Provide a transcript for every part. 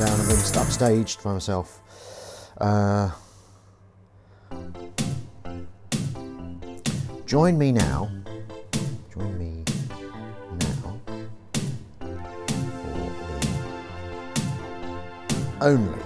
down and been upstaged by myself. Join me now for the only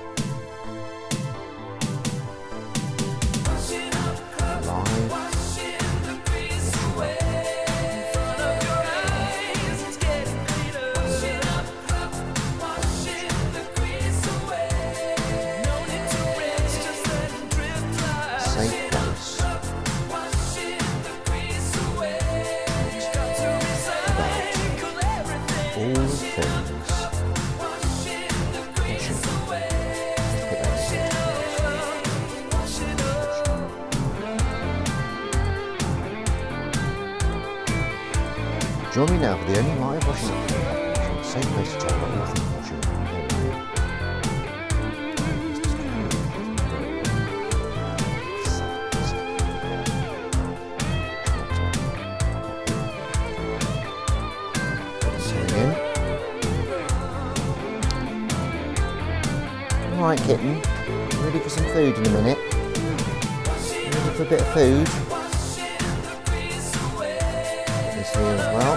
Join me now for the only live washing up show. Same place to talk about nothing washing up. Alright, kitten. Ready for some food in a minute? Ready for a bit of food? Here as well.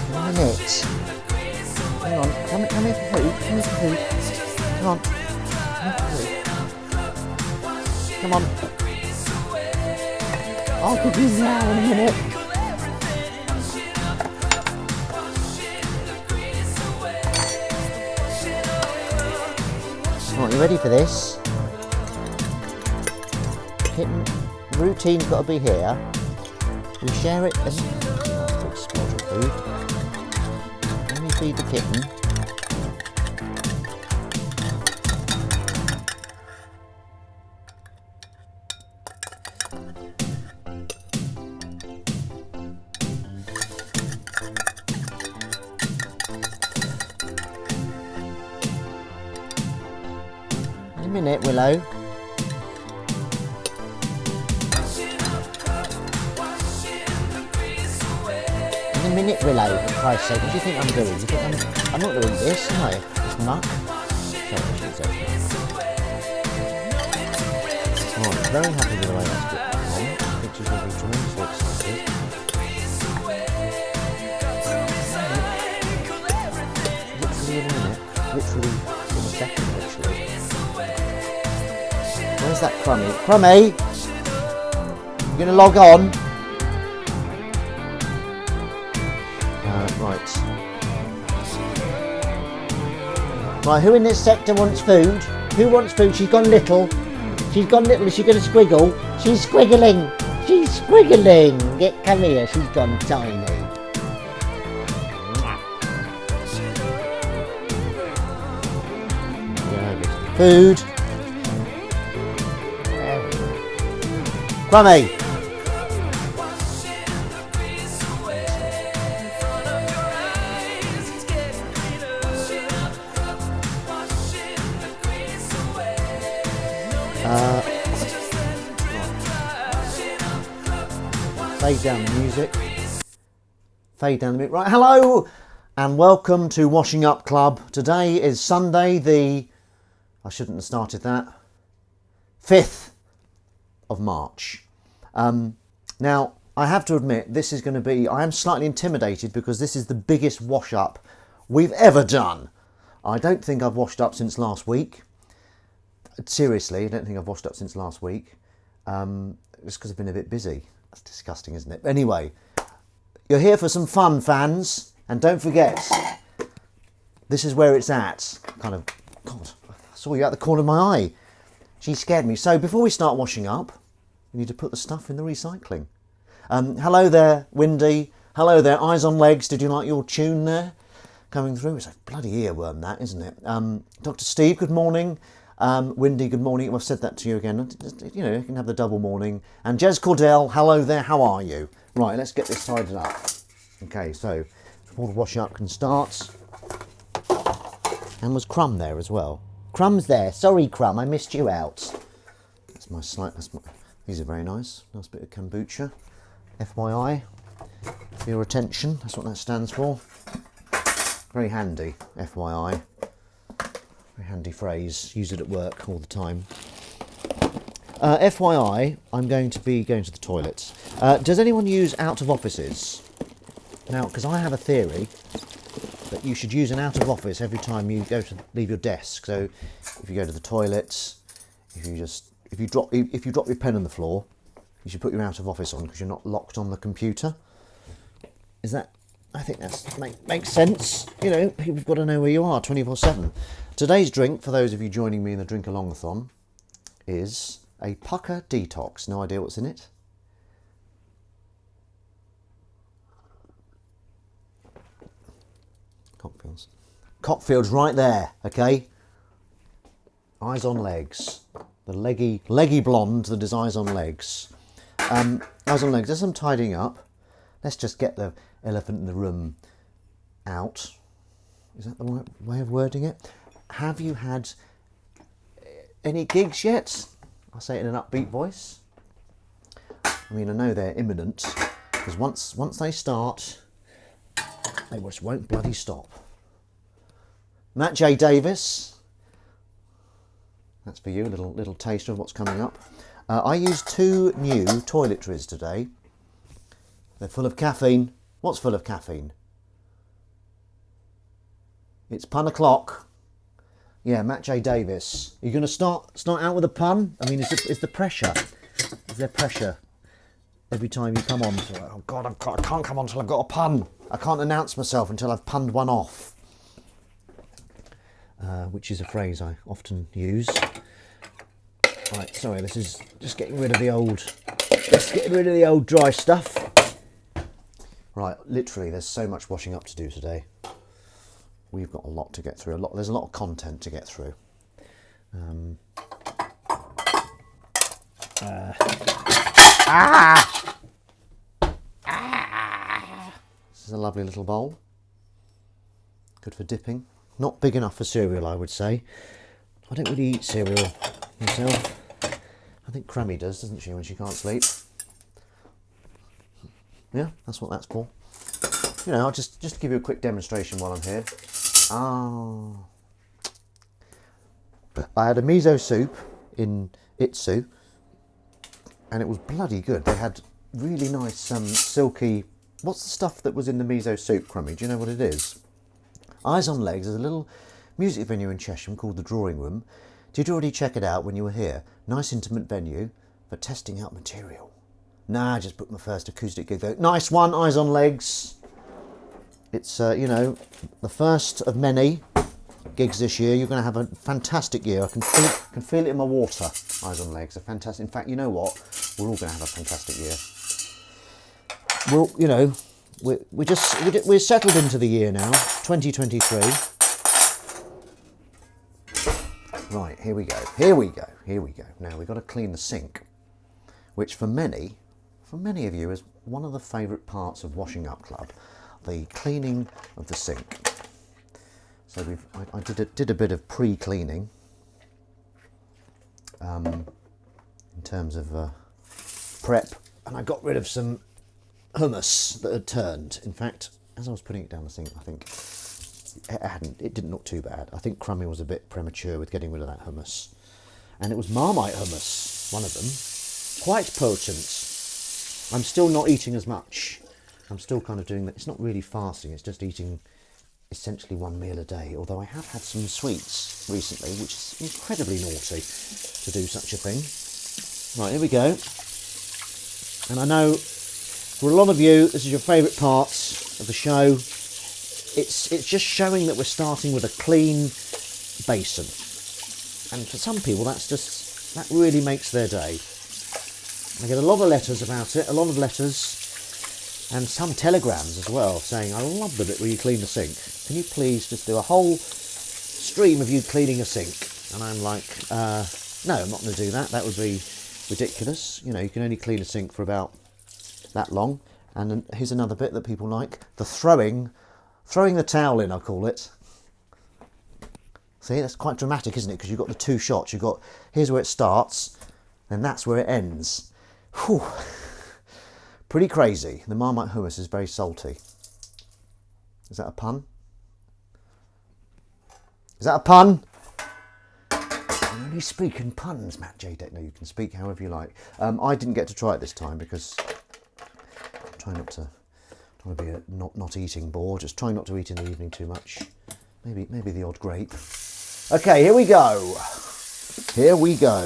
In a minute. Hang on, come here for food. Come here for food. Come on. Come on. I'll give you now in a minute. Right, you ready for this? Kitten. Routine's got to be here. We share it and spoil your food. Let me feed the kitten. In a minute, Willow. In a minute, Willow, for Christ's sake, what do you think I'm doing? You think I'm not doing this, am I? It's muck. Right, very happy with the way that's getting on. I think she's going to be tremendously excited. Literally in a minute. Literally in a second, actually. Where's that Crummy? Crummy! You going to log on? Right, who in this sector wants food? Who wants food? She's gone little. She's gone little. Is she going to squiggle? She's squiggling. She's squiggling. Come here. She's gone tiny. Food. Crummy. Fade down the music. Fade down the music. Right, hello and welcome to Washing Up Club. Today is Sunday I shouldn't have started that, 5th of March. Now, I have to admit, this is going to be, I am slightly intimidated because this is the biggest wash up we've ever done. I don't think I've washed up since last week. Seriously, I don't think I've washed up since last week. Just because I've been a bit busy. That's disgusting, isn't it? But anyway, you're here for some fun, fans. And don't forget, this is where it's at. God, I saw you out the corner of my eye. She scared me. So before we start washing up, we need to put the stuff in the recycling. Hello there, Windy. Hello there, Eyes on Legs. Did you like your tune there? Coming through. It's a bloody earworm, that, isn't it? Dr. Steve, good morning. Windy, good morning. I've said that to you again. You know, you can have the double morning. And Jez Cordell, hello there. How are you? Right, let's get this tidied up. Okay, so before the washing up can start. And was Crumb there as well? Crumb's there. Sorry, Crumb, I missed you out. These are very nice. Nice bit of kombucha. FYI, for your attention. That's what that stands for. Very handy, FYI. Very handy phrase. Use it at work all the time. FYI, I'm going to be going to the toilet. Does anyone use out of offices? Now, because I have a theory that you should use an out of office every time you go to leave your desk. So, if you go to the toilet, if you drop your pen on the floor, you should put your out of office on because you're not locked on the computer. Is that? I think that makes sense. You know, you've got to know where you are 24/7. Today's drink, for those of you joining me in the drink along-a-thon, is a Pucker Detox. No idea what's in it. Cockfields right there, okay? Eyes on legs. The leggy blonde that is eyes on legs. Eyes on legs. There's some tidying up. Let's just get the elephant in the room out. Is that the right way of wording it? Have you had any gigs yet? I'll say it in an upbeat voice. I mean, I know they're imminent, because once they start, they just won't bloody stop. Matt J. Davis, that's for you, a little taster of what's coming up. I used 2 new toiletries today. They're full of caffeine. What's full of caffeine? It's pun o'clock. Yeah, Matt J. Davis. Are you going to start out with a pun? I mean, is the pressure? Is there pressure every time you come on? Oh God, I can't come on until I've got a pun. I can't announce myself until I've punned one off. Which is a phrase I often use. Right, sorry, this is just getting rid of the old dry stuff. Right, literally, there's so much washing up to do today. We've got a lot to get through. There's a lot of content to get through. This is a lovely little bowl. Good for dipping. Not big enough for cereal, I would say. I don't really eat cereal myself. I think Crammy does, doesn't she, when she can't sleep? Yeah, that's what that's for. You know, I'll just to give you a quick demonstration while I'm here. I had a miso soup in Itsu, and it was bloody good. They had really nice silky... What's the stuff that was in the miso soup, Crummy? Do you know what it is? Eyes on Legs is a little music venue in Chesham called the Drawing Room. Did you already check it out when you were here? Nice intimate venue for testing out material. Nah, I just booked my first acoustic gig though. Nice one, Eyes on Legs. It's, you know, the first of many gigs this year. You're going to have a fantastic year. I can feel it in my water. Eyes on Legs are fantastic. In fact, you know what? We're all going to have a fantastic year. Well, you know, we're settled into the year now, 2023. Right, here we go. Now we've got to clean the sink, which for many of you is one of the favourite parts of Washing Up Club, the cleaning of the sink. So I did a bit of pre-cleaning in terms of prep, and I got rid of some hummus that had turned. In fact, as I was putting it down the sink, I think it didn't look too bad. I think Crummy was a bit premature with getting rid of that hummus. And it was Marmite hummus, one of them. Quite potent. I'm still not eating as much. I'm still kind of doing that. It's not really fasting, it's just eating essentially one meal a day. Although I have had some sweets recently, which is incredibly naughty to do such a thing. Right, here we go. And I know for a lot of you, this is your favourite parts of the show. It's just showing that we're starting with a clean basin. And for some people, that really makes their day. I get a lot of letters about it, and some telegrams as well, saying, I love the bit where you clean the sink. Can you please just do a whole stream of you cleaning a sink? And I'm like, no, I'm not going to do that. That would be ridiculous. You know, you can only clean a sink for about that long. And then here's another bit that people like, the throwing the towel in, I call it. See, that's quite dramatic, isn't it? Because you've got the 2 shots. You've got, here's where it starts, and that's where it ends. Whew. Pretty crazy. The Marmite hummus is very salty. Is that a pun? Is that a pun? I'm only speaking puns, Matt J. Deck. No, you can speak however you like. I didn't get to try it this time because I'm trying not to be a not eating bore. Just trying not to eat in the evening too much. Maybe the odd grape. Okay, here we go. Here we go.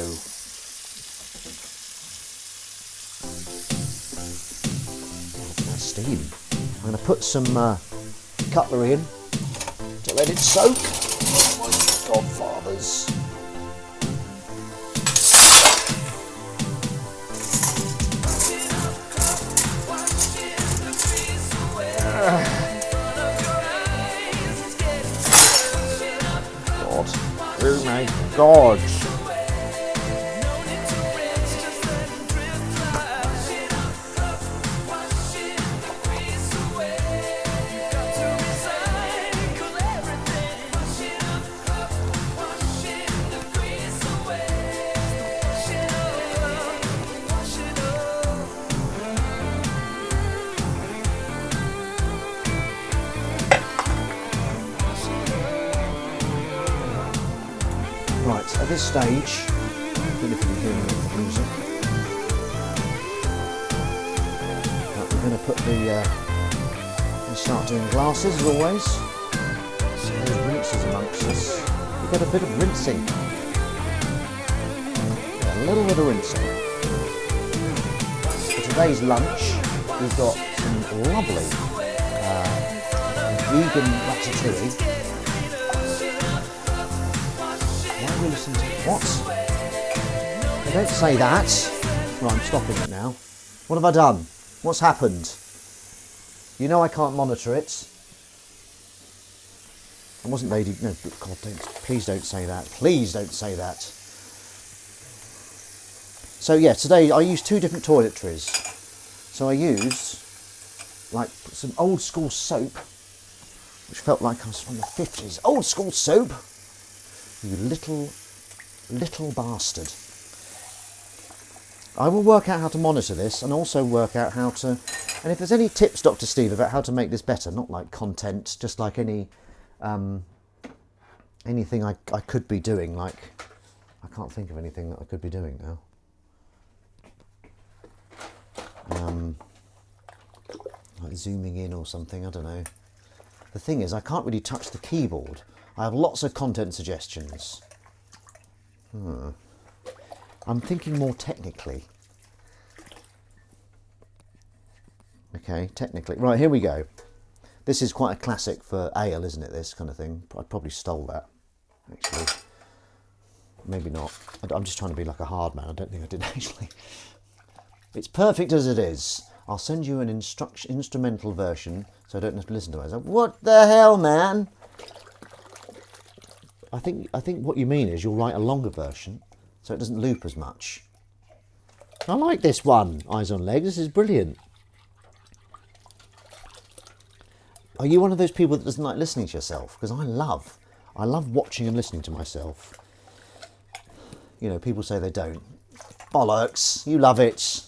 Nice steam. I'm going to put some cutlery in to let it soak. Oh my godfathers. God. Oh my God. Right, at this stage, I don't know if you can hear the music. Right, we're going to put we start doing glasses as always. There's rinsers amongst us. We've got a bit of rinsing. Yeah, a little bit of rinsing. For today's lunch, we've got some lovely vegan ratatouille. What? They don't say that. Right, I'm stopping it now. What have I done? What's happened? You know I can't monitor it. I wasn't lady. No, God, please don't say that. Please don't say that. So yeah, today I used two different toiletries. So I used like some old school soap, which felt like I was from the 50s. Old school soap. You little bastard. I will work out how to monitor this and also work out how to, and if there's any tips, Dr. Steve, about how to make this better, not like content, just like any anything I could be doing, like, I can't think of anything that I could be doing now. Like zooming in or something, I don't know. The thing is, I can't really touch the keyboard. I have lots of content suggestions. I'm thinking more technically. Okay, technically. Right, here we go. This is quite a classic for ale, isn't it, this kind of thing? I probably stole that, actually. Maybe not. I'm just trying to be like a hard man. I don't think I did, actually. It's perfect as it is. I'll send you an instrumental version so I don't have to listen to it. I was like, what the hell, man? I think what you mean is you'll write a longer version so it doesn't loop as much. I like this one, Eyes on Legs. This is brilliant. Are you one of those people that doesn't like listening to yourself? Because I love watching and listening to myself. You know, people say they don't. Bollocks! You love it.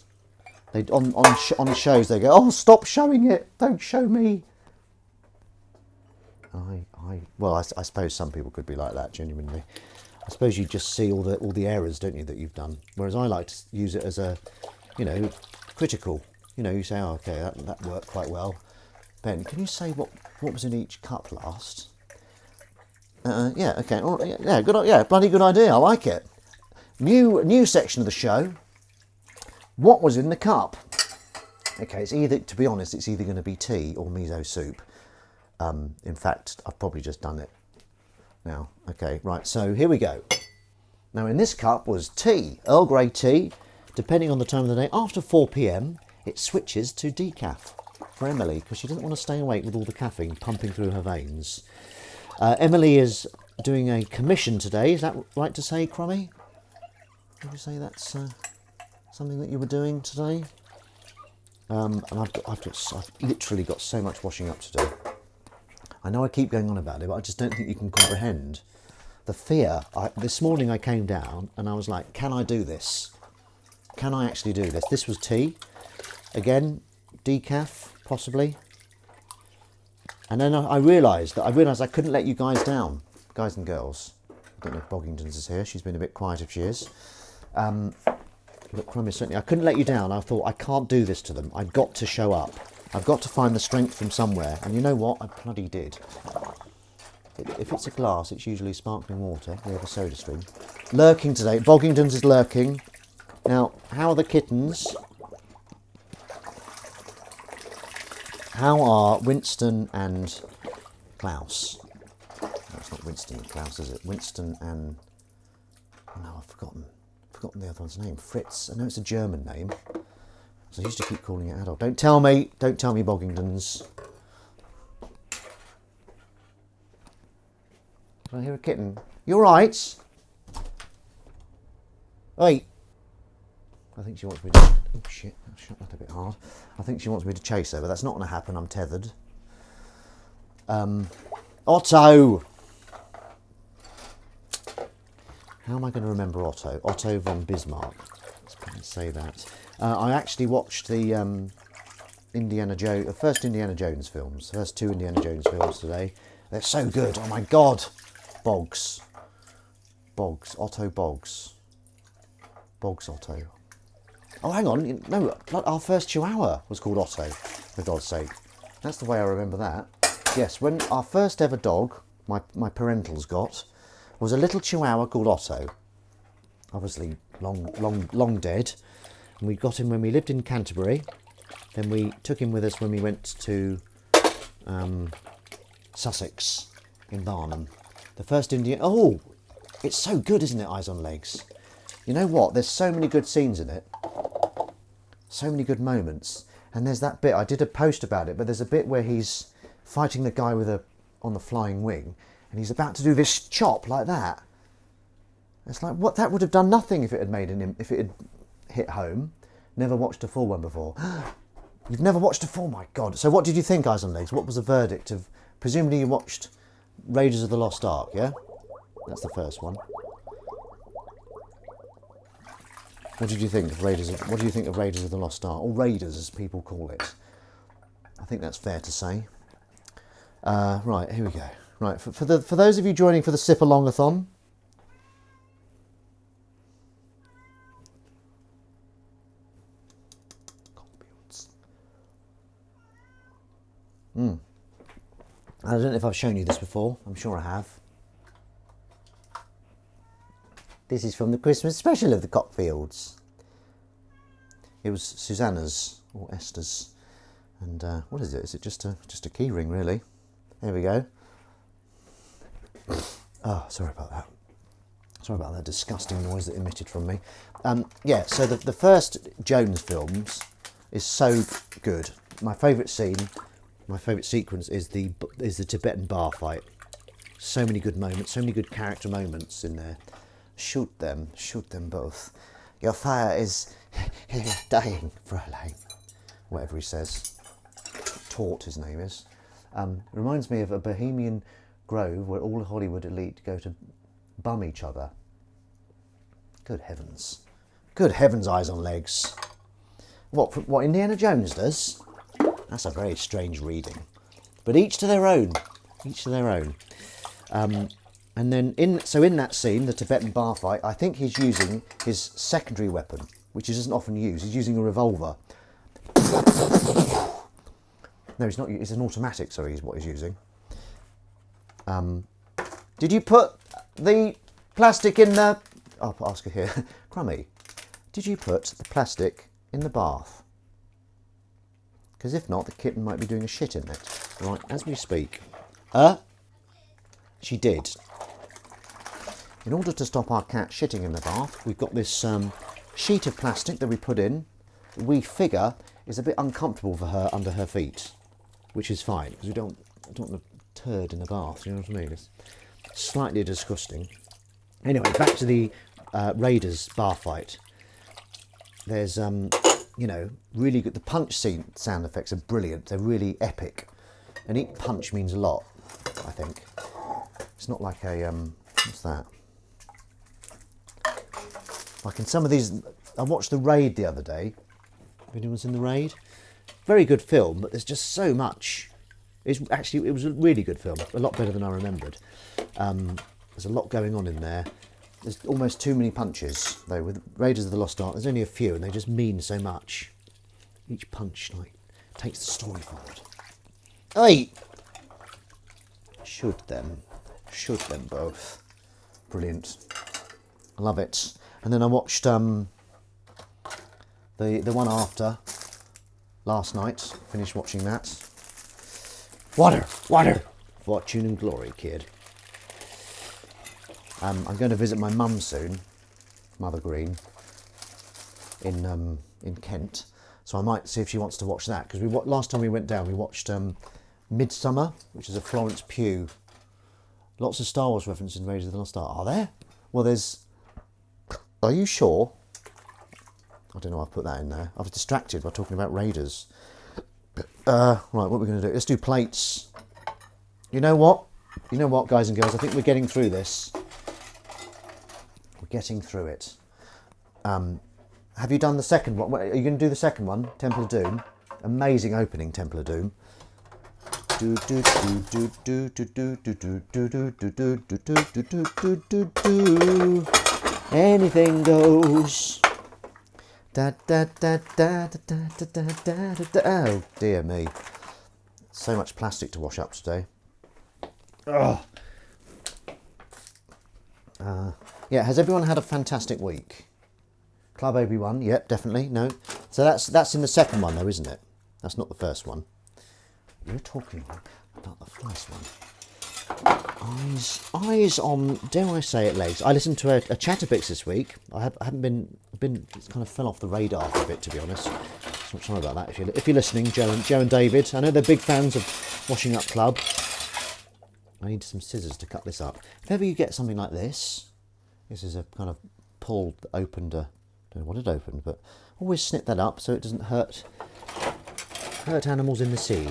They on shows they go, oh, stop showing it. Don't show me. Well, I suppose some people could be like that, genuinely. I suppose you just see all the errors, don't you, that you've done. Whereas I like to use it as a, you know, critical. You know, you say, oh, okay, that worked quite well. Ben, can you say what was in each cup last? Yeah, okay, yeah, good, yeah, bloody good idea. I like it. New section of the show. What was in the cup? Okay, it's either, to be honest, it's either going to be tea or miso soup. In fact, I've probably just done it now. Okay, right, so here we go. Now in this cup was tea, Earl Grey tea. Depending on the time of the day, after 4 p.m, it switches to decaf for Emily, because she doesn't want to stay awake with all the caffeine pumping through her veins. Emily is doing a commission today, is that right to say, Crummy? Would you say that's something that you were doing today? And I've literally got so much washing up to do. I know I keep going on about it, but I just don't think you can comprehend the fear. This morning I came down and I was like, can I do this? Can I actually do this? This was tea. Again, decaf, possibly. And then I realised I couldn't let you guys down. guys and girls. I don't know if Boggington's is here. She's been a bit quiet if she is. Look, Crummy, certainly, I couldn't let you down. I thought, I can't do this to them. I've got to show up. I've got to find the strength from somewhere. And you know what? I bloody did. If it's a glass, it's usually sparkling water. We have a soda stream. Lurking today. Boggington's is lurking. Now, how are the kittens? How are Winston and Klaus? No, it's not Winston and Klaus, is it? Winston and... Oh, no, I've forgotten the other one's name. Fritz. I know it's a German name. So I used to keep calling it Adolf. Don't tell me, Boggingtons. Did I hear a kitten? You alright? Wait. I think she wants me to... Oh shit, I shot that a bit hard. I think she wants me to chase her, but that's not going to happen. I'm tethered. Otto! How am I going to remember Otto? Otto von Bismarck. Let's probably say that. I actually watched the first Indiana Jones films. The first two Indiana Jones films today. They're so good. Oh my God. Boggs. Otto Boggs. Boggs Otto. Oh, hang on. No, our first Chihuahua was called Otto, for God's sake. That's the way I remember that. Yes, when our first ever dog, my parentals got, was a little Chihuahua called Otto. Obviously, long dead. And we got him when we lived in Canterbury. Then we took him with us when we went to Sussex in Barnum. The first Indian... Oh, it's so good, isn't it, Eyes on Legs? You know what? There's so many good scenes in it. So many good moments. And there's that bit, I did a post about it, but there's a bit where he's fighting the guy on the flying wing, and he's about to do this chop like that. It's like, what? That would have done nothing if it had hit home. Never watched a full one before. You've never watched a full? My God. So what did you think, Eyes on Legs? What was the verdict of... Presumably you watched Raiders of the Lost Ark, yeah? That's the first one. What did you think of Raiders of the Lost Ark? Or Raiders, as people call it. I think that's fair to say. Right, here we go. Right, for those of you joining for the Sip-along-a-thon, I don't know if I've shown you this before. I'm sure I have. This is from the Christmas special of the Cockfields. It was Susanna's or Esther's, and what is it? Is it just a key ring, really? There we go. Oh, sorry about that. Sorry about that disgusting noise that emitted from me. Yeah, so the first Jones films is so good. My favourite scene, my favourite sequence is the Tibetan bar fight. So many good moments, so many good character moments in there. Shoot them both. Your fire is dying, Fräulein. Whatever he says. Taut, his name is. Reminds me of a Bohemian Grove where all the Hollywood elite go to bum each other. Good heavens. Good heavens, Eyes on Legs. What Indiana Jones does? That's a very strange reading. But each to their own. Each to their own. And then in that scene, the Tibetan bar fight, I think he's using his secondary weapon, which he doesn't often use. He's using a revolver. No, he's not. It's an automatic, sorry, is what he's using. Did you put the plastic in the... I'll ask her here. Crummy, did you put the plastic in the bath? Because if not, the kitten might be doing a shit in it. Right, as we speak. She did. In order to stop our cat shitting in the bath, we've got this sheet of plastic that we put in. We figure is a bit uncomfortable for her under her feet, which is fine because we don't want a turd in the bath. You know what I mean? It's slightly disgusting. Anyway, back to the Raiders bar fight. There's really good. The punch scene sound effects are brilliant. They're really epic, and each punch means a lot. I think it's not like a what's that? Like in some of these, I watched The Raid the other day. If anyone's in The Raid, very good film, but there's just so much It was a really good film, a lot better than I remembered. There's a lot going on in there. There's almost too many punches, though. With Raiders of the Lost Ark, there's only a few, and they just mean so much. Each punch, like, takes the story forward. Oi! Shoot them both. Brilliant. I love it. And then I watched the one after last night. Finished watching that. Water! Fortune and Glory, kid. I'm going to visit my mum soon, Mother Green, in Kent. So I might see if she wants to watch that, because last time we went down, we watched Midsummer, which is a Florence Pugh. Lots of Star Wars references in Raiders of the Lost Ark. Are there? Well, there's... Are you sure? I don't know, I've put that in there. I was distracted by talking about Raiders. Right, what are we going to do? Let's do plates. You know what? Guys and girls? I think we're getting through this. We're getting through it. Have you done the second one? Are you going to do the second one? Temple of Doom. Amazing opening, Temple of Doom. Anything goes. Oh dear me. So much plastic to wash up today. Yeah, has everyone had a fantastic week? Club Obi-Wan, yep, definitely, no. So that's in the second one though, isn't it? That's not the first one. You're talking about the first one. Eyes on, dare I say it, legs. I listened to a Chatterbix this week. I've been it kind of fell off the radar for a bit, to be honest. So I'm sorry about that. If you're listening, Joe and David, I know they're big fans of Washing Up Club. I need some scissors to cut this up. If ever you get something like this is a kind of pull that opened a, don't know what it opened, but always snip that up so it doesn't hurt animals in the sea.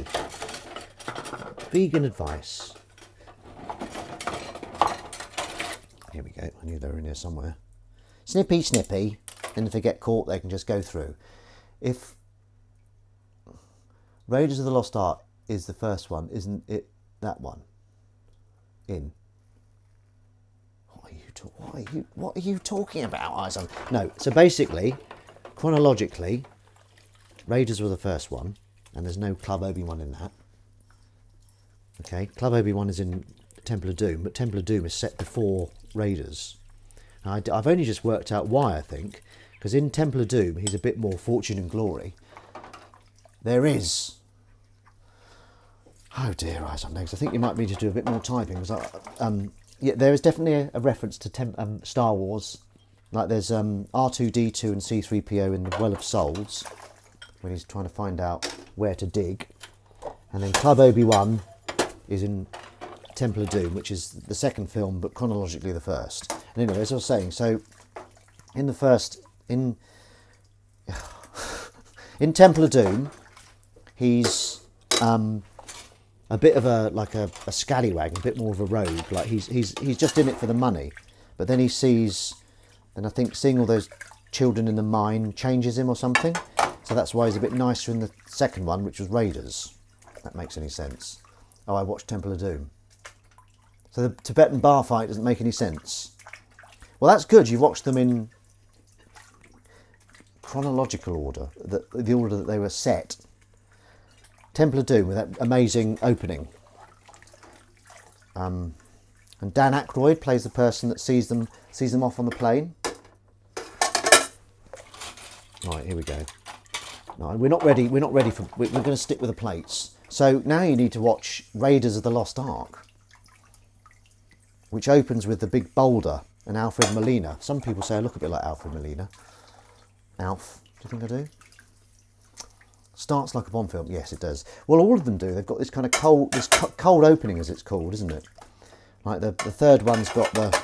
Vegan advice. Here we go. I knew they were in here somewhere. Snippy, snippy. And if they get caught, they can just go through. If Raiders of the Lost Ark is the first one, isn't it that one? What are you talking about, Isaac? No. So basically, chronologically, Raiders were the first one, and there's no Club Obi-Wan in that. Okay, Club Obi-Wan is in Temple of Doom, but Temple of Doom is set before Raiders. I've only just worked out why, I think, because in Temple of Doom, he's a bit more Fortune and Glory. There is... Oh dear, eyes on legs. I think you might need to do a bit more typing. Because yeah, there is definitely a reference to Star Wars. Like there's R2-D2 and C-3PO in the Well of Souls, when he's trying to find out where to dig. And then Club Obi-Wan is in Temple of Doom, which is the second film, but chronologically the first. And anyway, as I was saying, so in the first... In Temple of Doom, he's... a bit of a scallywag, a bit more of a rogue. Like he's just in it for the money, but then he sees, and I think seeing all those children in the mine changes him or something. So that's why he's a bit nicer in the second one, which was Raiders. If that makes any sense. Oh, I watched Temple of Doom. So the Tibetan bar fight doesn't make any sense. Well, that's good. You watched them in chronological order, the order that they were set. Temple of Doom with that amazing opening. And Dan Aykroyd plays the person that sees them off on the plane. Right, here we go. No, we're not ready. We're going to stick with the plates. So now you need to watch Raiders of the Lost Ark, which opens with the big boulder and Alfred Molina. Some people say I look a bit like Alfred Molina. Alf, do you think I do? Starts like a Bond film. Yes, it does. Well, all of them do. They've got this kind of cold opening, as it's called, isn't it? Like the third one's got the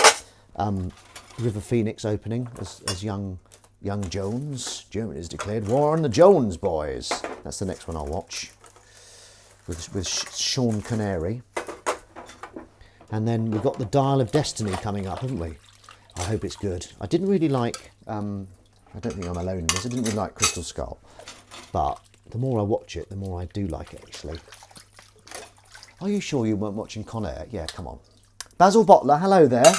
River Phoenix opening as young Jones. Germany's declared war on the Jones boys. That's the next one I'll watch with Sean Connery. And then we've got the Dial of Destiny coming up, haven't we? I hope it's good. I didn't really like. I don't think I'm alone in this. I didn't really like Crystal Skull, but the more I watch it, the more I do like it, actually. Are you sure you weren't watching Con Air? Yeah, come on. Basil Bottler, hello there.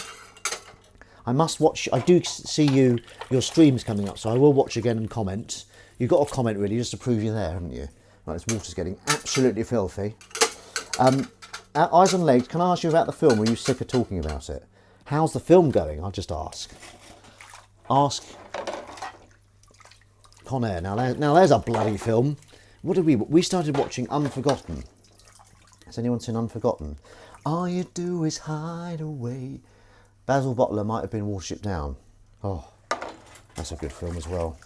I must watch. I do see your streams coming up, so I will watch again and comment. You've got to comment really just to prove you're there, haven't you? Right, this water's getting absolutely filthy. Eyes on Legs, can I ask you about the film? Were you sick of talking about it? How's the film going? I'll just ask. Ask Con Air. Now there's a bloody film. What did we started watching Unforgotten. Has anyone seen Unforgotten? All you do is hide away. Basil Bottler might have been Watership Down. Oh, that's a good film as well.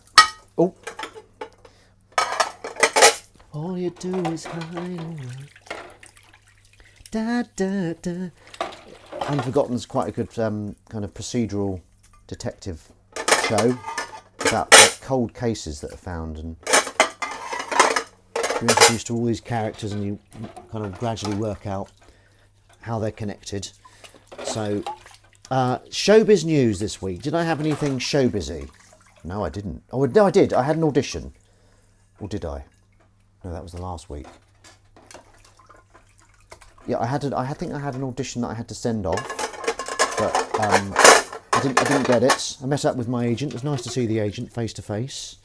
Oh. All you do is hide away. Da, da, da. Unforgotten's quite a good kind of procedural detective show about cold cases that are found, and you're introduced to all these characters and you kind of gradually work out how they're connected. So, showbiz news this week. Did I have anything showbizy? No, I didn't. Oh, no, I did. I had an audition. Or did I? No, that was the last week. Yeah, I think I had an audition that I had to send off, but I didn't get it. I met up with my agent. It was nice to see the agent face to face.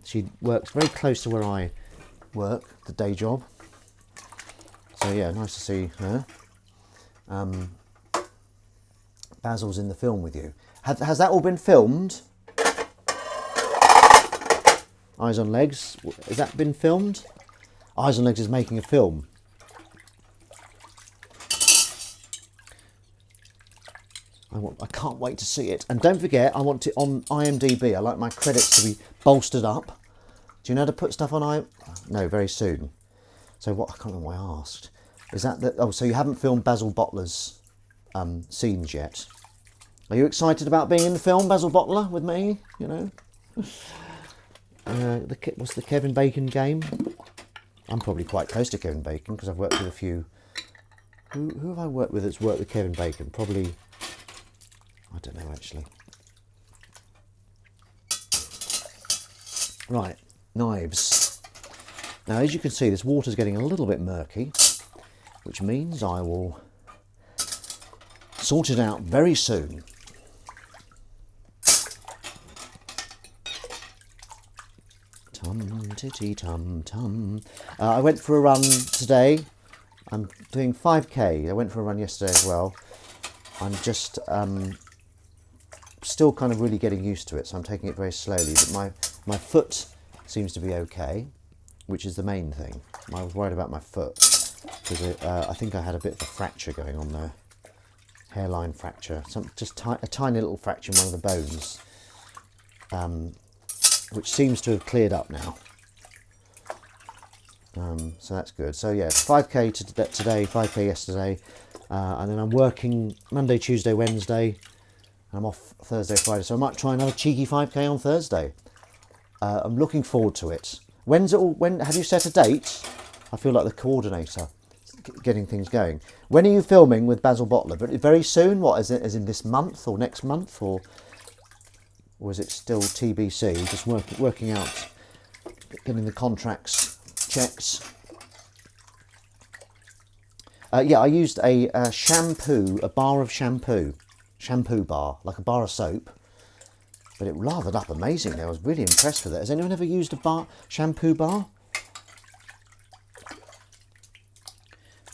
She works very close to where I work, the day job. So yeah, nice to see her. Basil's in the film with you. Has that all been filmed? Eyes on Legs, has that been filmed? Eyes on Legs is making a film. I can't wait to see it. And don't forget, I want it on IMDb. I like my credits to be bolstered up. Do you know how to put stuff on No, very soon. So what? I can't remember what I asked. Is that the... Oh, so you haven't filmed Basil Bottler's scenes yet. Are you excited about being in the film, Basil Bottler, with me? You know? What's the Kevin Bacon game? I'm probably quite close to Kevin Bacon because I've worked with a few... Who have I worked with that's worked with Kevin Bacon? Probably... I don't know, actually. Right, knives. Now, as you can see, this water's getting a little bit murky, which means I will sort it out very soon. Tum titty tum tum. I went for a run today. I'm doing 5k. I went for a run yesterday as well. I'm just still kind of really getting used to it, so I'm taking it very slowly. But my foot seems to be okay, which is the main thing. I was worried about my foot because I think I had a bit of a fracture going on there, hairline fracture, a tiny little fracture in one of the bones, which seems to have cleared up now. So that's good. So yeah, 5k today, 5k yesterday, and then I'm working Monday, Tuesday, Wednesday. I'm off Thursday, Friday, so I might try another cheeky 5k on Thursday. I'm looking forward to it. When have you set a date? I feel like the coordinator, getting things going. When are you filming with Basil Bottler? But very soon. What is it? Is in this month or next month, or is it still TBC? Just working out, getting the contracts checked. Yeah, I used a shampoo, a bar of shampoo bar, like a bar of soap, but it lathered up amazingly. I was really impressed with it. Has anyone ever used a shampoo bar?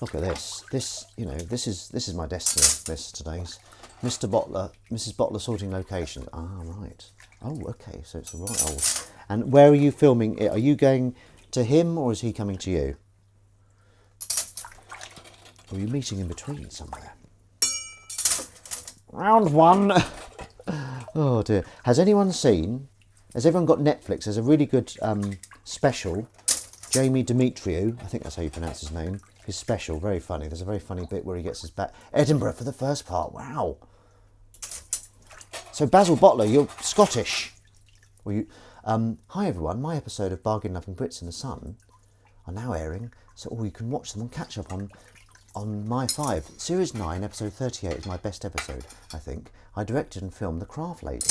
Look at this. This is my destiny. This today's Mr. Bottler, Mrs. Bottler sorting location. Ah, right. Oh, okay. So it's the right old. And where are you filming it? Are you going to him or is he coming to you? Or are you meeting in between somewhere? Round one. Oh dear. Has everyone got Netflix? There's a really good special. Jamie Demetriou, I think that's how you pronounce his name. His special, very funny. There's a very funny bit where he gets his back. Edinburgh for the first part. Wow. So Basil Bottler, you're Scottish. Hi everyone. My episode of Bargain Loving Brits in the Sun are now airing, so you can watch them on catch up on My 5. Series 9, episode 38 is my best episode, I think. I directed and filmed The Craft Lady.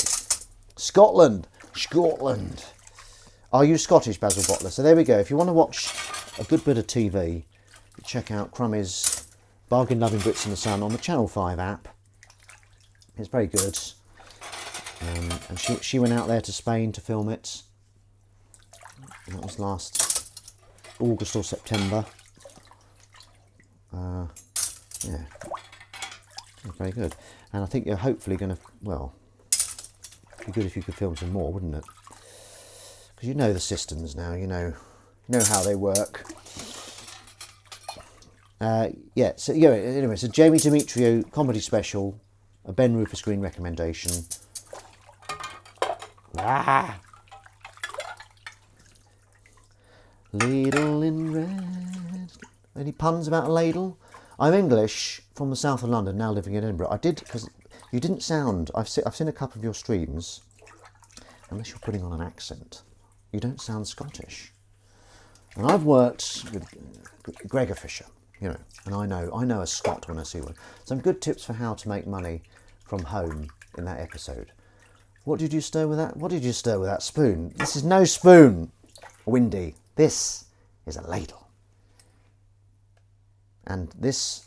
Scotland! Are you Scottish, Basil Bottler? So there we go. If you want to watch a good bit of TV, check out Crummie's Bargain Loving Brits in the Sun on the Channel 5 app. It's very good. And she went out there to Spain to film it. And that was last August or September. Yeah, very good. And I think you're hopefully going to, well, it'd be good if you could film some more, wouldn't it? Because you know the systems now, you know how they work. Yeah, so yeah, anyway, so Jamie Demetriou comedy special, a Ben Rufus Green recommendation. Ah. Ladle in red. Any puns about a ladle? I'm English from the south of London, now living in Edinburgh. I did, because you didn't sound, I've seen a couple of your streams, unless you're putting on an accent, you don't sound Scottish. And I've worked with Gregor Fisher, you know, and I know a Scot when I see one. Some good tips for how to make money from home in that episode. What did you stir with that? What did you stir with that spoon? This is no spoon, Windy. This is a ladle. And this,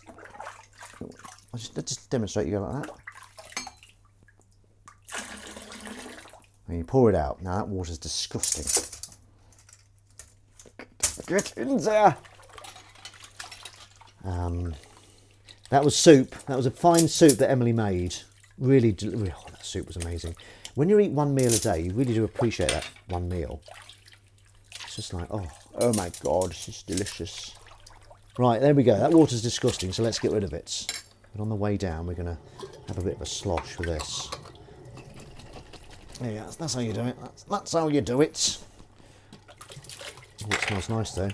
I'll just demonstrate you go like that. And you pour it out. Now that water's disgusting. Get in there. That was soup. That was a fine soup that Emily made. Really, oh, that soup was amazing. When you eat one meal a day, you really do appreciate that one meal. It's just like, oh my God, this is delicious. Right, there we go. That water's disgusting, so let's get rid of it. But on the way down, we're going to have a bit of a slosh with this. There you go. That's how you do it. That's how you do it. Oh, it smells nice, though.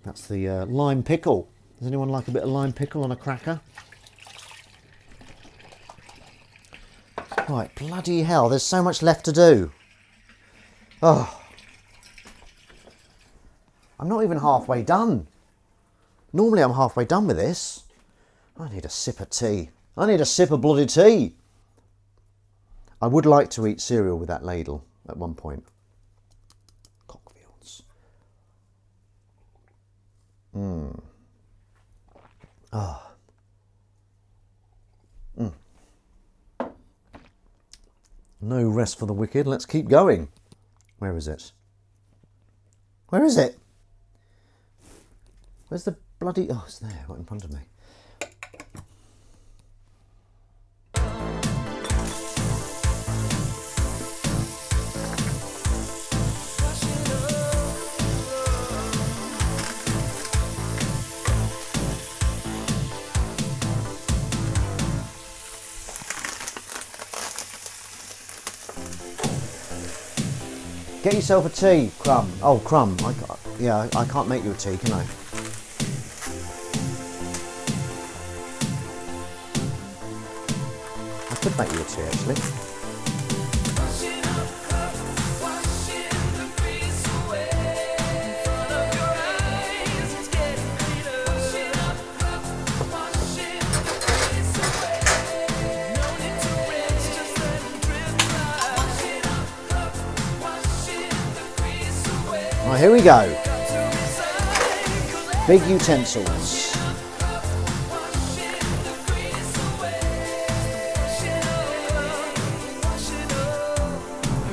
That's the lime pickle. Does anyone like a bit of lime pickle on a cracker? Right, bloody hell, there's so much left to do. Oh. I'm not even halfway done. Normally I'm halfway done with this. I need a sip of tea. I need a sip of bloody tea. I would like to eat cereal with that ladle at one point. Cockfields. Ah. No rest for the wicked. Let's keep going. Where is it? Where is it? Where's the bloody... Oh, it's there, right in front of me. Get yourself a tea, Crumb. Oh, Crumb. I can't make you a tea, can I? I could make you a tea, actually. Right, here we go. Big utensils.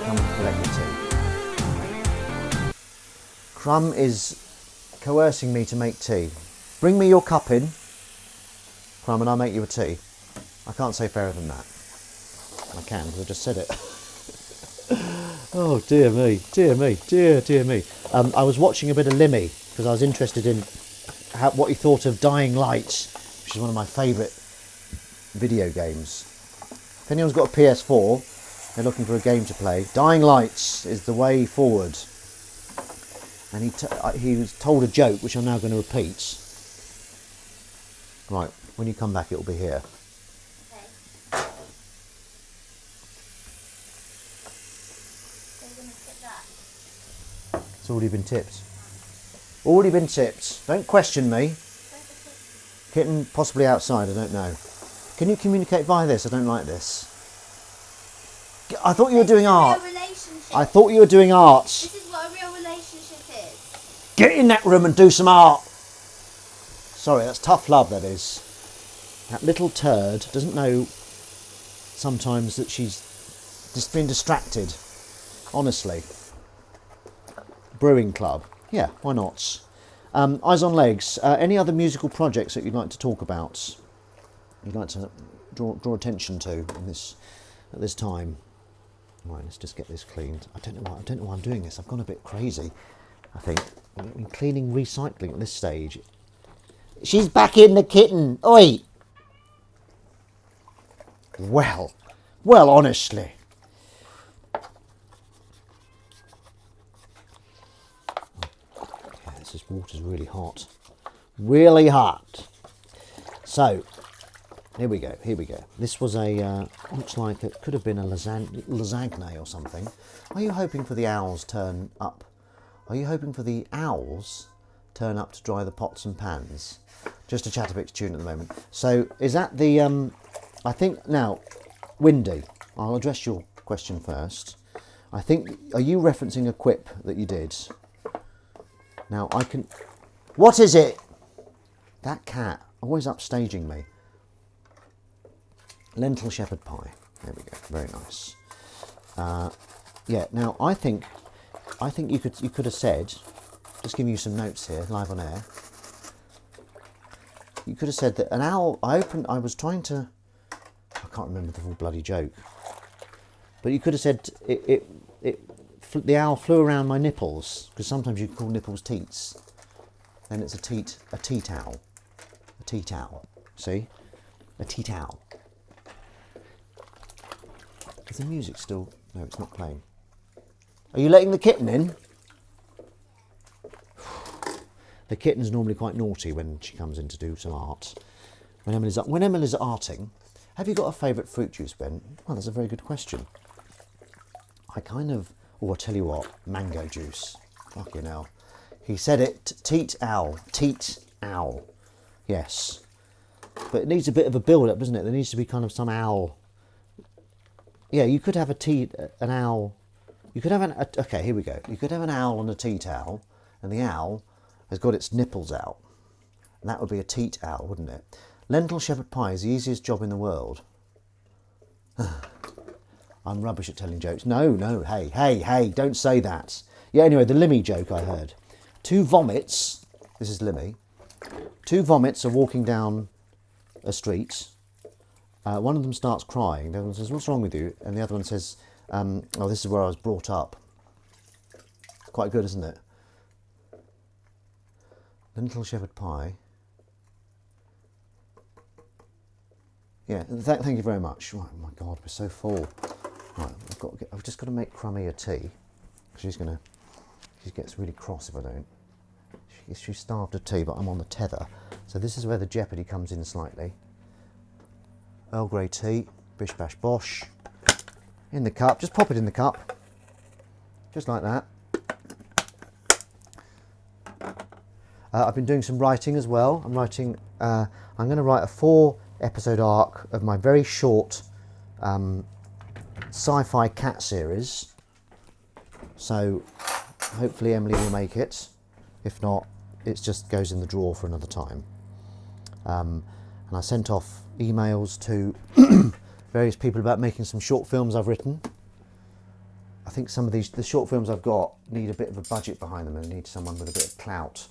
Come and collect your tea. Crumb is coercing me to make tea. Bring me your cup in, Crumb, and I'll make you a tea. I can't say fairer than that. I can, because I just said it. Oh dear me, dear me, dear me. I was watching a bit of Limmy because I was interested in what he thought of Dying Light, which is one of my favourite video games. If anyone's got a PS4, they're looking for a game to play, Dying Light is the way forward. And he was told a joke which I'm now going to repeat. Right, when you come back it'll be here. It's already been tipped. Already been tipped. Don't question me. Kitten possibly outside, I don't know. Can you communicate via this? I don't like this. I thought you were doing art. I thought you were doing art. This is what a real relationship is. Get in that room and do some art. Sorry, that's tough love, that is. That little turd doesn't know sometimes that she's just been distracted. Honestly. Brewing Club. Yeah, why not? Eyes on Legs. Any other musical projects that you'd like to talk about? You'd like to draw attention to at this time? Right, let's just get this cleaned. I don't know why I'm doing this. I've gone a bit crazy, I think. I'm cleaning recycling at this stage. She's back in, the kitten. Oi! Well, honestly. Yeah, this water's really hot. Really hot. So, here we go. This was a, looks like it could have been a lasagne or something. Are you hoping for the owls turn up? Are you hoping for the owls turn up to dry the pots and pans? Just a Chatterpix tune at the moment. So, is that the, I think, now, Windy, I'll address your question first. I think, are you referencing a quip that you did? Now, I can, what is it? That cat, always upstaging me. Lentil shepherd pie. There we go. Very nice. Yeah. Now I think you could have said, just giving you some notes here, live on air. You could have said that an owl. I was trying to. I can't remember the full bloody joke. But you could have said the owl flew around my nipples, because sometimes you can call nipples teats. Then it's a teat owl. A teat owl. See, a teat owl. Is the music still... No, it's not playing. Are you letting the kitten in? The kitten's normally quite naughty when she comes in to do some art. When Emily's arting, have you got a favourite fruit juice, Ben? Well, that's a very good question. I kind of... Oh, I'll tell you what. Mango juice. Fucking hell. He said it. Teat owl. Teat owl. Yes. But it needs a bit of a build-up, doesn't it? There needs to be kind of some owl... Yeah, you could have an owl. You could have okay, here we go. You could have an owl and a teat owl, and the owl has got its nipples out. And that would be a teat owl, wouldn't it? Lentil shepherd pie is the easiest job in the world. I'm rubbish at telling jokes. No, hey, don't say that. Yeah, anyway, the Limmy joke I heard. Two vomits, this is Limmy. Two vomits are walking down a street. One of them starts crying. The other one says, "What's wrong with you?" And the other one says, "Oh, this is where I was brought up." Quite good, isn't it? Lentil shepherd pie. Yeah, thank you very much. Right, oh my God, we're so full. Right, I've just got to make Crummy a tea. She gets really cross if I don't. She's starved of tea, but I'm on the tether. So this is where the jeopardy comes in slightly. Earl Grey tea, bish bash bosh. In the cup, just pop it in the cup. Just like that. I've been doing some writing as well. I'm going to write a 4-episode arc of my very short sci-fi cat series. So hopefully Emily will make it. If not, it just goes in the drawer for another time. And I sent off emails to various people about making some short films I've written. I think some of the short films I've got need a bit of a budget behind them and need someone with a bit of clout.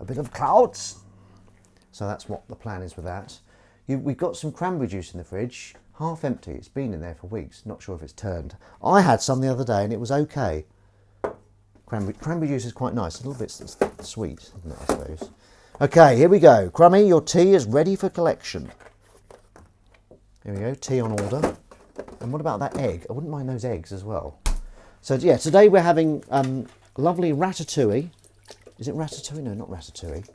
A bit of clout! So that's what the plan is with that. We've got some cranberry juice in the fridge, half empty. It's been in there for weeks, not sure if it's turned. I had some the other day and it was okay. Cranberry juice is quite nice, a little bit sweet, isn't it, I suppose. Okay, here we go. Crummy, your tea is ready for collection. Here we go, tea on order. And what about that egg? I wouldn't mind those eggs as well. So yeah, today we're having lovely ratatouille. Is it ratatouille? No, not ratatouille.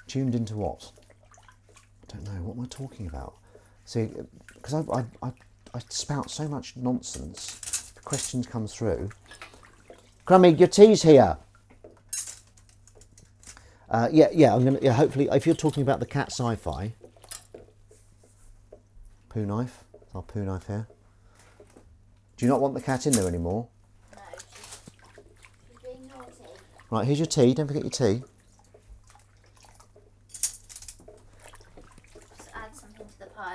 Tuned into what? I don't know. What am I talking about? See, because I spout so much nonsense. The questions come through. Crummy, your tea's here. Yeah. I'm gonna. Yeah, hopefully, if you're talking about the cat sci-fi, poo knife. Our poo knife here. Do you not want the cat in there anymore? No, she's being naughty. Right, here's your tea. Don't forget your tea.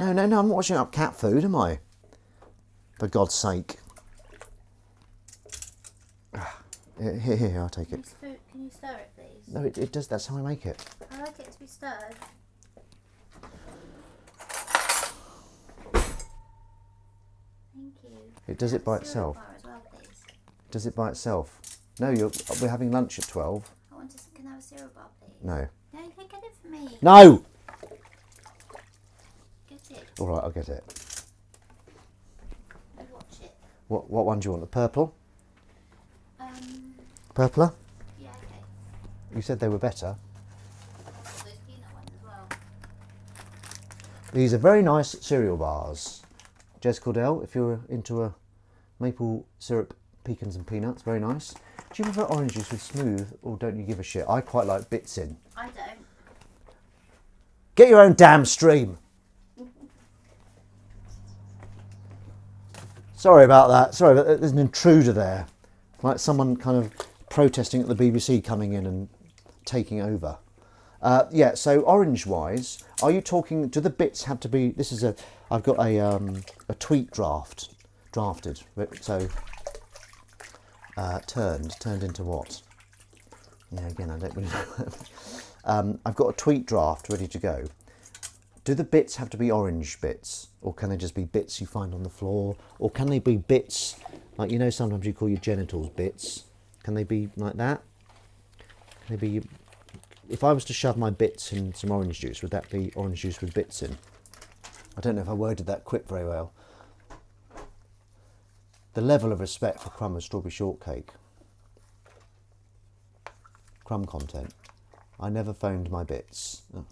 No, I'm not washing up cat food, am I? For God's sake. Here, I'll take it. Can you stir it, please? No, it does. That's how I make it. I like it to be stirred. Thank you. It does it by itself. Bar as well, please. Does it by itself? No, we're having lunch at 12. Can I have a cereal bar, please? No. No, get it for me. No! Get it. All right, I'll get it. I watch it. What one do you want? The purple? Purpler? Yeah, okay. You said they were better. Those peanut ones as well. These are very nice cereal bars. Jez Cordell, if you're into a maple syrup, pecans and peanuts, very nice. Do you prefer orange juice with smooth, or don't you give a shit? I quite like bits in. I don't. Get your own damn stream. Sorry about that. Sorry, but there's an intruder there. Like someone kind of protesting at the BBC coming in and taking over. Yeah, so orange-wise, are you talking, do the bits have to be, I've got a tweet drafted, so turned into what? Yeah, again, I don't really know. I've got a tweet draft ready to go. Do the bits have to be orange bits, or can they just be bits you find on the floor, or can they be bits, like, you know, sometimes you call your genitals bits? Can they be like that? Can they be, if I was to shove my bits in some orange juice, would that be orange juice with bits in? I don't know if I worded that quip very well. The level of respect for crumb and strawberry shortcake. Crumb content. I never phoned my bits. Oh.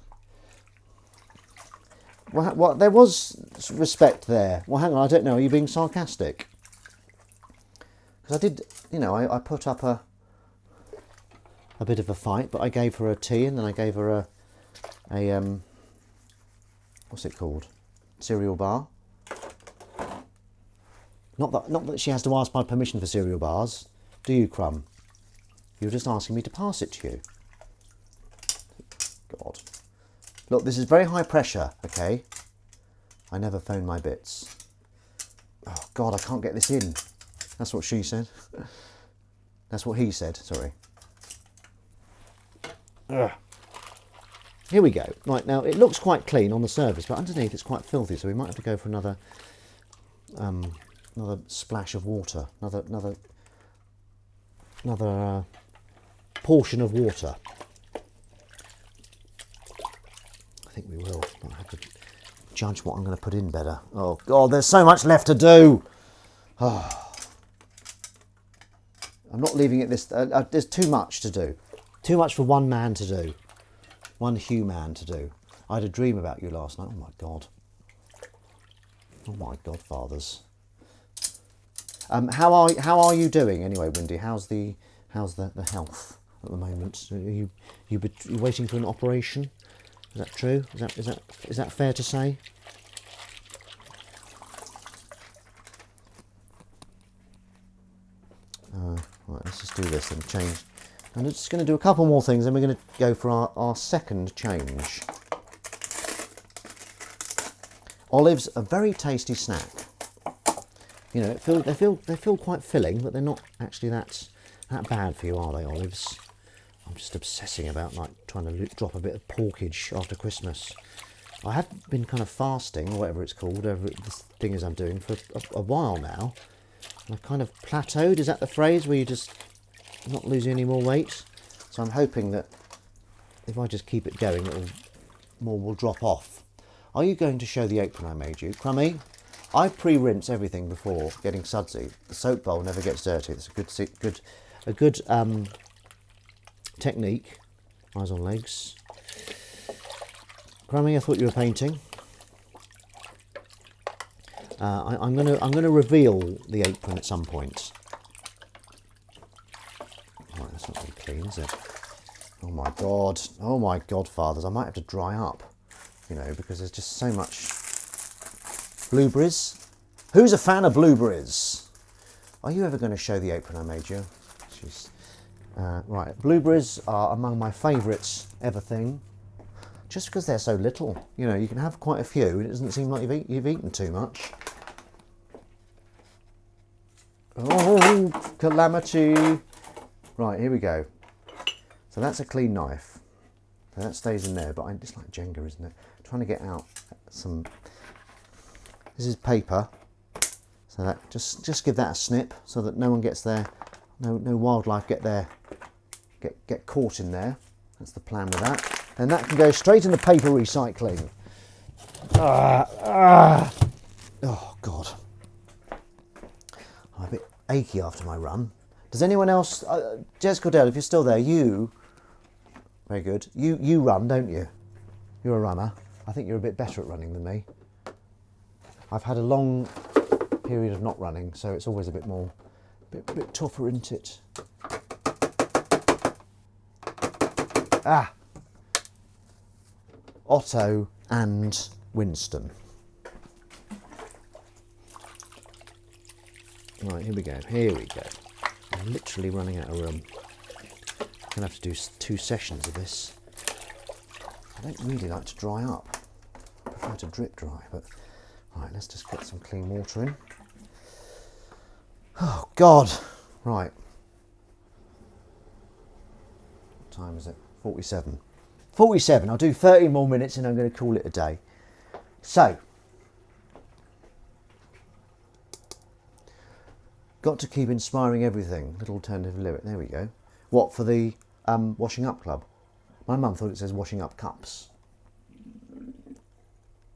Well, there was respect there. Well, hang on, I don't know. Are you being sarcastic? Because I did, you know, I put up a bit of a fight, but I gave her a tea and then I gave her a what's it called? Cereal bar. Not that she has to ask my permission for cereal bars, do you, Crumb? You're just asking me to pass it to you. God. Look, this is very high pressure, okay? I never phone my bits. Oh, God, I can't get this in. That's what she said. That's what he said, sorry. Ugh. Here we go. Right, now it looks quite clean on the surface, but underneath it's quite filthy, so we might have to go for another splash of water, another portion of water. I think we will. I'll have to judge what I'm going to put in better. Oh God, there's so much left to do. Oh. I'm not leaving it this. There's too much to do. Too much for one man to do. One human to do. I had a dream about you last night. Oh my God. Oh my God, fathers. How are you doing anyway, Windy? How's the health at the moment? Are you waiting for an operation? Is that true? Is that fair to say? Right, let's just do this and change. And I'm just going to do a couple more things, and we're going to go for our second change. Olives, a very tasty snack. You know, they feel quite filling, but they're not actually that bad for you, are they, olives? I'm just obsessing about like trying to drop a bit of porkage after Christmas. I have been kind of fasting, or whatever it's called, whatever this thing is I'm doing, for a while now. And I've kind of plateaued. Is that the phrase where you just not losing any more weight? So I'm hoping that if I just keep it going, more will drop off. Are you going to show the apron I made you, Crummy? I pre-rinse everything before getting sudsy. The soap bowl never gets dirty. It's a good technique. Eyes on legs. Crummy, I thought you were painting. I'm gonna reveal the apron at some point. Right, that's not very clean, is it? Oh my God, fathers! I might have to dry up, you know, because there's just so much. Blueberries. Who's a fan of blueberries? Are you ever going to show the apron I made you? Right, blueberries are among my favourites ever thing. just because they're so little. You know, you can have quite a few and it doesn't seem like you've eaten too much. Oh, calamity. Right, here we go. So that's a clean knife. So that stays in there, but it's like Jenga, isn't it? Trying to get out some... This is paper. So that just give that a snip so that no one gets there, no wildlife get caught in there. That's the plan with that. And that can go straight into paper recycling. Oh God. I'm a bit achy after my run. Does anyone else, Jez Cordell, if you're still there, very good. You run, don't you? You're a runner. I think you're a bit better at running than me. I've had a long period of not running, so it's always a bit tougher, isn't it? Otto and Winston. Right, here we go. I'm literally running out of room. I'm going to have to do 2 sessions of this. I don't really like to dry up. I prefer to drip dry, but... Right, let's just get some clean water in. Oh, God. Right. What time is it? 47. 47. I'll do 30 more minutes and I'm going to call it a day. So. Got to keep inspiring everything. Little alternative lyric. There we go. What, for the washing up club? My mum thought it says washing up cups.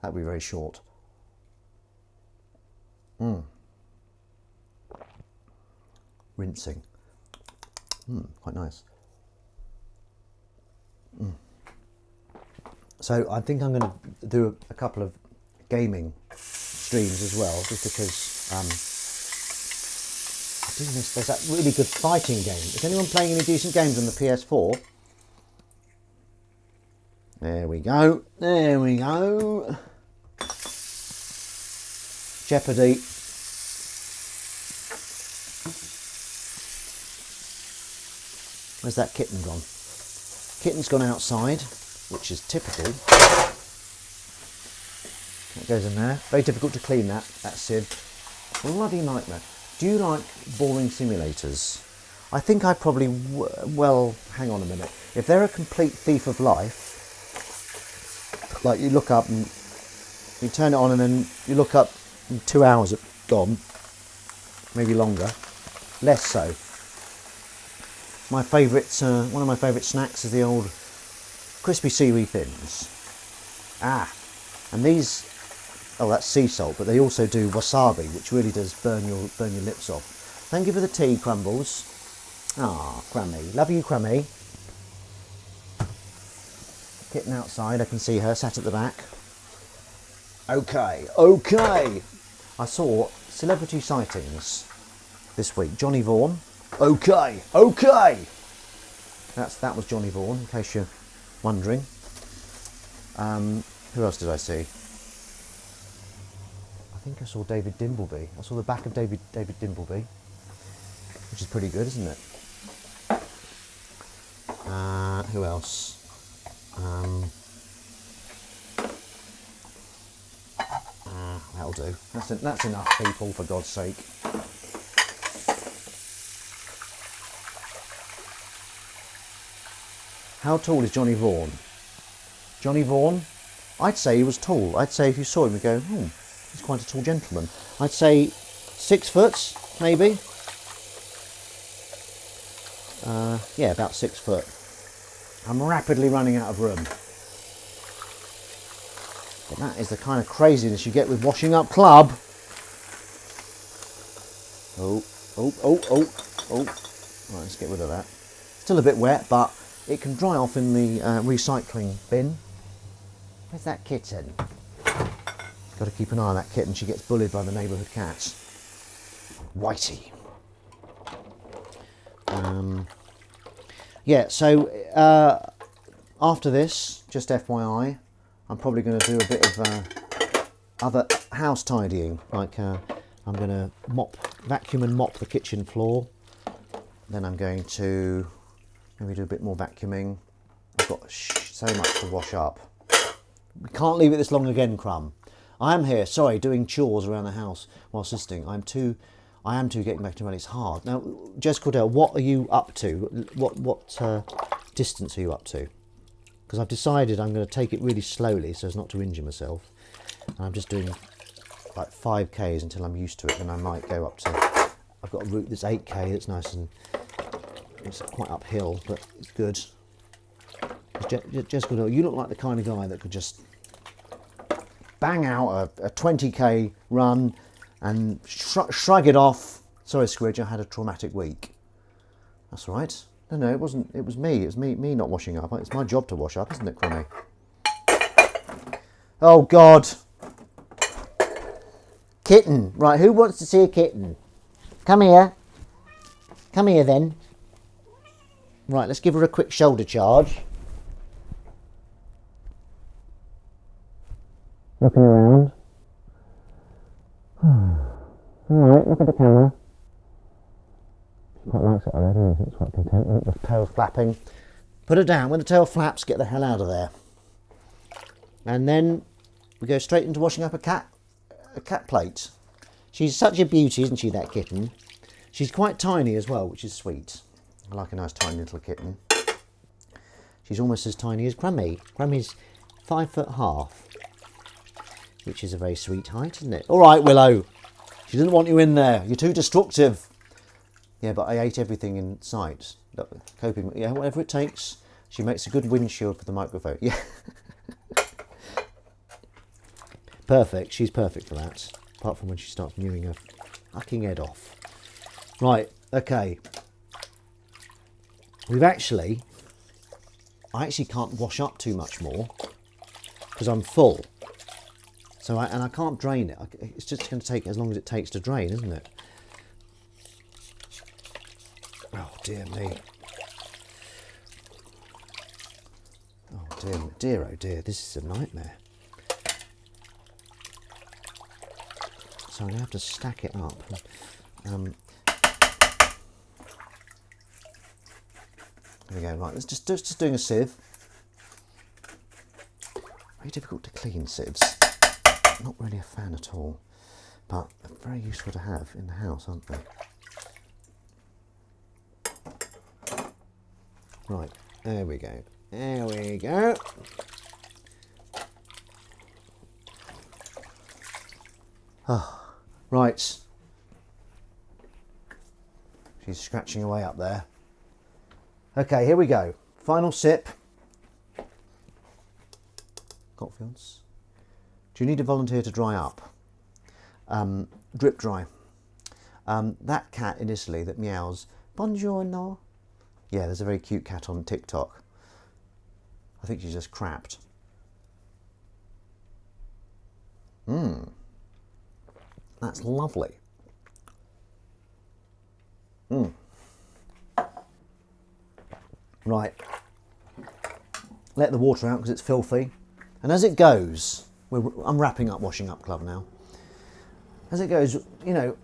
That'd be very short. Rinsing. Quite nice. So I think I'm going to do a couple of gaming streams as well, just because I do miss. There's that really good fighting game. Is anyone playing any decent games on the PS4? There we go. There we go. Jeopardy. Where's that kitten gone? Kitten's gone outside, which is typical. That goes in there. Very difficult to clean that sieve. Bloody nightmare. Do you like boring simulators? I think I probably, well, hang on a minute. If they're a complete thief of life, like you look up and you turn it on and then you look up and 2 hours have gone, maybe longer, less so. My favourite, one of my favourite snacks is the old crispy seaweed thins. And these, that's sea salt, but they also do wasabi, which really does burn your lips off. Thank you for the tea, Crumbles. Crummy. Love you, Crummy. Kitten outside, I can see her, sat at the back. Okay. I saw celebrity sightings this week. Johnny Vaughan. Okay. That was Johnny Vaughan, in case you're wondering. Who else did I see? I think I saw David Dimbleby. I saw the back of David Dimbleby, which is pretty good, isn't it? Who else? That'll do. That's enough, people, for God's sake. How tall is Johnny Vaughan? Johnny Vaughan? I'd say he was tall. I'd say if you saw him, you'd go, he's quite a tall gentleman. I'd say 6 foot, maybe. Yeah, about 6 foot. I'm rapidly running out of room. But that is the kind of craziness you get with Washing Up Club. Oh. Right, let's get rid of that. Still a bit wet, but it can dry off in the recycling bin. Where's that kitten? Got to keep an eye on that kitten. She gets bullied by the neighbourhood cats. Whitey. Yeah, so after this, just FYI, I'm probably going to do a bit of other house tidying. Like I'm going to vacuum and mop the kitchen floor. Then I'm going to maybe do a bit more vacuuming. I've got so much to wash up. We can't leave it this long again, Crumb. I am here, sorry, doing chores around the house while assisting. I am too getting back to run. It's hard. Now, Jess Cordell, what are you up to? What distance are you up to? Because I've decided I'm going to take it really slowly so as not to injure myself. And I'm just doing like 5Ks until I'm used to it, and I might go up to... I've got a route that's 8K, that's nice, and it's quite uphill, but it's good. Jess Cordell, you look like the kind of guy that could just bang out a 20K run and shrug it off. Sorry, Squidge, I had a traumatic week. That's all right. No, it wasn't. It was me. It was me not washing up. It's my job to wash up, isn't it, Crummy? Oh, God. Kitten. Right, who wants to see a kitten? Come here. Come here, then. Right, let's give her a quick shoulder charge. Looking around. Alright, look at the camera. She quite likes it already, it's quite content. The tail flapping. Put her down. When the tail flaps, get the hell out of there. And then we go straight into washing up a cat plate. She's such a beauty, isn't she, that kitten? She's quite tiny as well, which is sweet. I like a nice tiny little kitten. She's almost as tiny as Crummy. Crummy's 5'1", which is a very sweet height, isn't it? All right, Willow. She didn't want you in there. You're too destructive. Yeah, but I ate everything in sight. Coping, yeah, whatever it takes. She makes a good windshield for the microphone. Yeah. Perfect. She's perfect for that. Apart from when she starts mewing her fucking head off. Right, okay. I actually can't wash up too much more because I'm full. So I can't drain it. It's just going to take as long as it takes to drain, isn't it? Oh dear me. Oh dear, oh dear. This is a nightmare. So I'm going to have to stack it up. There we go. Right, let's just doing a sieve. Very difficult to clean sieves. Not really a fan at all, but very useful to have in the house, aren't they? Right, there we go. There we go. Oh, right. She's scratching away up there. Okay, here we go. Final sip. Cockfields. Do you need a volunteer to dry up? Drip dry. That cat in Italy that meows, buongiorno. Yeah, there's a very cute cat on TikTok. I think she's just crapped. That's lovely. Right. Let the water out because it's filthy. And as it goes, I'm wrapping up Washing Up Club now. As it goes, you know,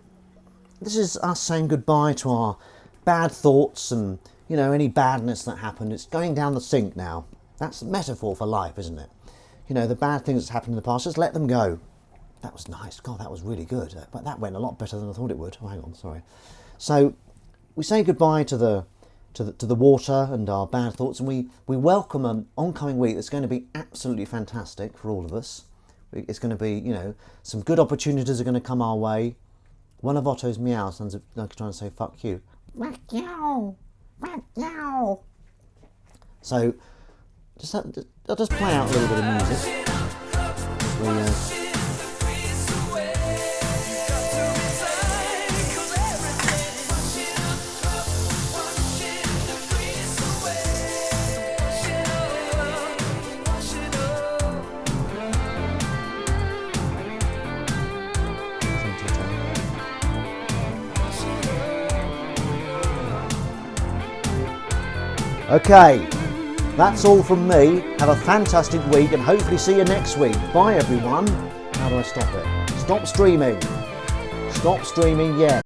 this is us saying goodbye to our bad thoughts and, you know, any badness that happened. It's going down the sink now. That's a metaphor for life, isn't it? You know, the bad things that's happened in the past, just let them go. That was nice. God, that was really good. But that went a lot better than I thought it would. Oh, hang on, sorry. So we say goodbye to the water and our bad thoughts, and we welcome an oncoming week that's going to be absolutely fantastic for all of us. It's going to be, you know, some good opportunities are going to come our way. One of Otto's meow sounds like trying to say fuck you. Fuck you! Fuck you! So I'll just play out a little bit of music. Okay, that's all from me. Have a fantastic week and hopefully see you next week. Bye everyone. How do I stop it? Stop streaming. Stop streaming, yeah.